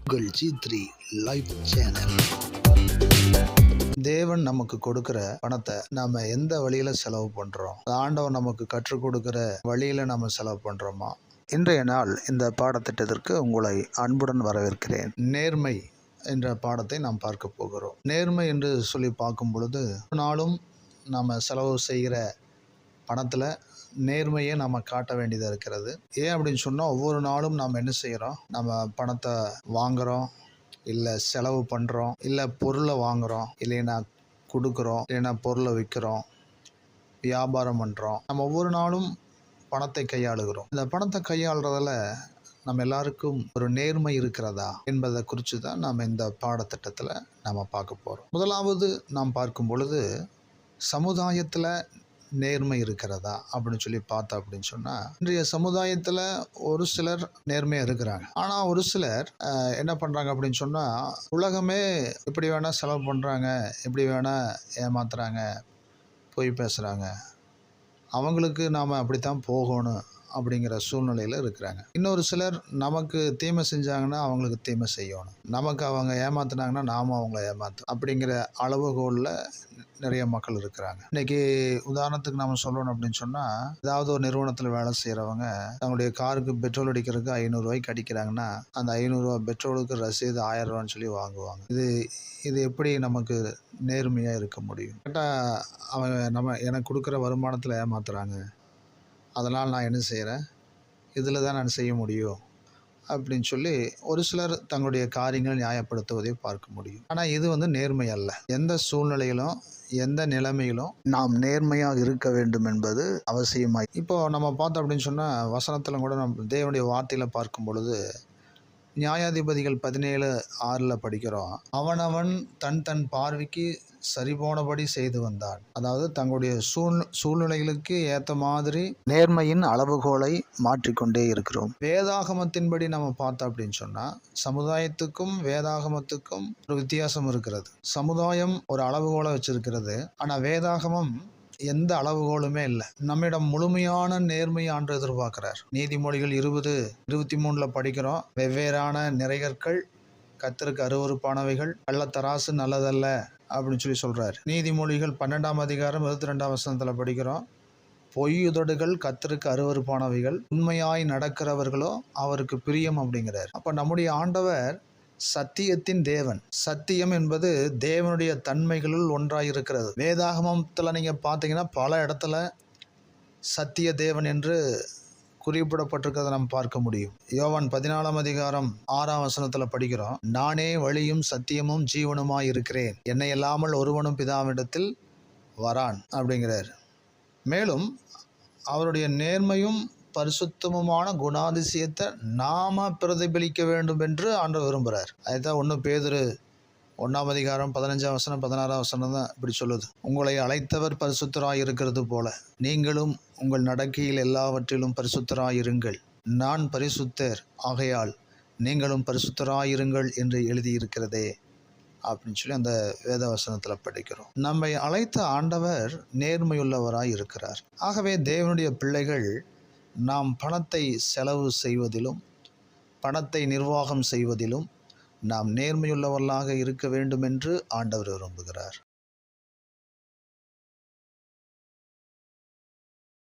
உங்கள் G3 live channel. தேவன் நமக்கு கொடுக்கிற பணத்தை நாம எந்த வழியில செலவு பண்றோம்? ஆண்டவன் நமக்கு கற்றுக் கொடுக்கிற வழியில நம்ம செலவு பண்றோமா? இன்றைய நாள் இந்த பாடத்திட்டத்திற்கு உங்களை அன்புடன் வரவேற்கிறேன். நேர்மை என்ற பாடத்தை நாம் பார்க்க போகிறோம். நேர்மை என்று சொல்லி பார்க்கும் பொழுது நாளும் நாம் செலவு செய்கிற பணத்தில் நேர்மையை நம்ம காட்ட வேண்டியதாக இருக்கிறது. ஏன் அப்படின்னு சொன்னால், ஒவ்வொரு நாளும் நாம் என்ன செய்கிறோம்? நம்ம பணத்தை வாங்குகிறோம், இல்லை செலவு பண்ணுறோம், இல்லை பொருளை வாங்குகிறோம், இல்லைன்னா கொடுக்குறோம், இல்லைன்னா பொருளை விற்கிறோம், வியாபாரம் பண்ணுறோம். நம்ம ஒவ்வொரு நாளும் பணத்தை கையாளுகிறோம். இந்த பணத்தை கையாளுறதில் நம்ம எல்லாருக்கும் ஒரு நேர்மை இருக்கிறதா என்பதை குறித்து தான் நாம் இந்த பாடத்திட்டத்தில் நம்ம பார்க்க போகிறோம். முதலாவது நாம் பார்க்கும் பொழுது, சமுதாயத்தில் நேர்மை இருக்கிறதா அப்படின்னு சொல்லி பார்த்தா அப்படின்னு சொன்னால், இன்றைய சமுதாயத்தில் ஒரு சிலர் நேர்மையாக இருக்கிறாங்க. ஆனால் ஒரு சிலர் என்ன பண்ணுறாங்க அப்படின்னு சொன்னால், உலகமே எப்படி வேணால் செலவு பண்ணுறாங்க, எப்படி வேணால் ஏமாத்துறாங்க, பொய் பேசுகிறாங்க, அவங்களுக்கு நாம் அப்படித்தான் போகணும் அப்படிங்கிற சூழ்நிலையில் இருக்கிறாங்க. இன்னொரு சிலர் நமக்கு தீமை செஞ்சாங்கன்னா அவங்களுக்கு தீமை செய்யணும், நமக்கு அவங்க ஏமாத்துனாங்கன்னா நாம அவங்கள ஏமாற்றணும் அப்படிங்கிற அளவுகோலில் நிறைய மக்கள் இருக்கிறாங்க. இன்னைக்கு உதாரணத்துக்கு நம்ம சொல்லணும் அப்படின்னு சொன்னால், ஏதாவது ஒரு நிறுவனத்தில் வேலை செய்கிறவங்க தங்களுடைய காருக்கு பெட்ரோல் அடிக்கிறதுக்கு 500 ரூபாய்க்கு அடிக்கிறாங்கன்னா, அந்த 500 ரூபா பெட்ரோலுக்கு ரசீது 1000 ரூபான்னு சொல்லி வாங்குவாங்க. இது எப்படி நமக்கு நேர்மையாக இருக்க முடியும்? கேட்டால், அவங்க எனக்கு கொடுக்குற வருமானத்தில் ஏமாத்துறாங்க, அதனால் நான் என்ன செய்கிறேன், இதில் தான் நான் செய்ய முடியும் அப்படின்னு சொல்லி ஒரு சிலர் தங்களுடைய காரியங்கள் நியாயப்படுத்துவதை பார்க்க முடியும். ஆனால் இது நேர்மை அல்ல. எந்த சூழ்நிலையிலும் எந்த நிலைமையிலும் நாம் நேர்மையாக இருக்க வேண்டும் என்பது அவசியமாய். இப்போ நம்ம பார்த்தோம் அப்படின்னு சொன்னால், வசனத்தில் கூட நம்ம தேவனுடைய வார்த்தையில் பார்க்கும் பொழுது, நியாயாதிபதிகள் 17:6 படிக்கிறோம், அவனவன் தன் பார்வைக்கு சரிபோனபடி செய்து வந்தான். அதாவது தங்களுடைய சூழ்நிலைகளுக்கு ஏற்ற மாதிரி நேர்மையின் அளவுகோலை மாற்றிக்கொண்டே இருக்கிறோம். வேதாகமத்தின்படி நம்ம பார்த்தோம் அப்படின்னு சொன்னால், சமுதாயத்துக்கும் வேதாகமத்துக்கும் ஒரு வித்தியாசம் இருக்கிறது. சமுதாயம் ஒரு அளவுகோலை வச்சிருக்கிறது, ஆனால் வேதாகமம் எந்த அளவுகோலுமே இல்லை. நம்மிடம் முழுமையான நேர்மை ஆண்டு எதிர்பார்க்கிறார். நீதிமொழிகள் 20:23 படிக்கிறோம், வெவ்வேறான நிறைகற்கள் கர்த்தருக்கு அருவருப்பானவைகள், கள்ளத்தராசு நல்லதல்ல அப்படின்னு சொல்லி சொல்றாரு. நீதிமொழிகள் 12ஆம் அதிகாரம் 22ஆம் வசனத்தில் படிக்கிறோம், பொய்யுதடுகள் கர்த்தருக்கு அருவருப்பானவைகள், உண்மையாய் நடக்கிறவர்களோ அவருக்கு பிரியம் அப்படிங்கிறார். அப்ப நம்முடைய ஆண்டவர் சத்தியத்தின் தேவன். சத்தியம் என்பது தேவனுடைய தன்மைகளுள் ஒன்றாயிருக்கிறது. வேதாகமத்தில் நீங்க பார்த்தீங்கன்னா பல இடத்துல சத்திய தேவன் என்று குறிப்பிடப்பட்டிருக்கிறத நம்ம பார்க்க முடியும். யோவான் 14ஆம் அதிகாரம் 6ஆம் வசனத்தில் படிக்கிறோம், நானே வழியும் சத்தியமும் ஜீவனுமாய் இருக்கிறேன், என்னை இல்லாமல் ஒருவனும் பிதாவிடத்தில் வரான் அப்படிங்கிறார். மேலும் அவருடைய நேர்மையும் பரிசுத்தமுமான குணாதிசயத்தை நாம பிரதிபலிக்க வேண்டும் என்று ஆண்டவர் விரும்புகிறார். அதுதான் 1 பேதுரு 1ஆம் அதிகாரம் 15ஆம் வசனம் 16ஆம் வசனம் தான் இப்படி சொல்லுது, உங்களை அழைத்தவர் பரிசுத்தராய் இருக்கிறது போல நீங்களும் உங்கள் நடக்கையில் எல்லாவற்றிலும் பரிசுத்தராயிருங்கள், நான் பரிசுத்தர் ஆகையால் நீங்களும் பரிசுத்தராயிருங்கள் என்று எழுதியிருக்கிறதே அப்படின்னு சொல்லி அந்த வேத வசனத்தில் படிக்கிறோம். நம்மை அழைத்த ஆண்டவர் நேர்மையுள்ளவராய் இருக்கிறார். ஆகவே தேவனுடைய பிள்ளைகள் நாம் பணத்தை செலவு செய்வதிலும் பணத்தை நிர்வாகம் செய்வதிலும் நாம் நேர்மையுள்ளவர்களாக இருக்க வேண்டும் என்று ஆண்டவர் விரும்புகிறார்.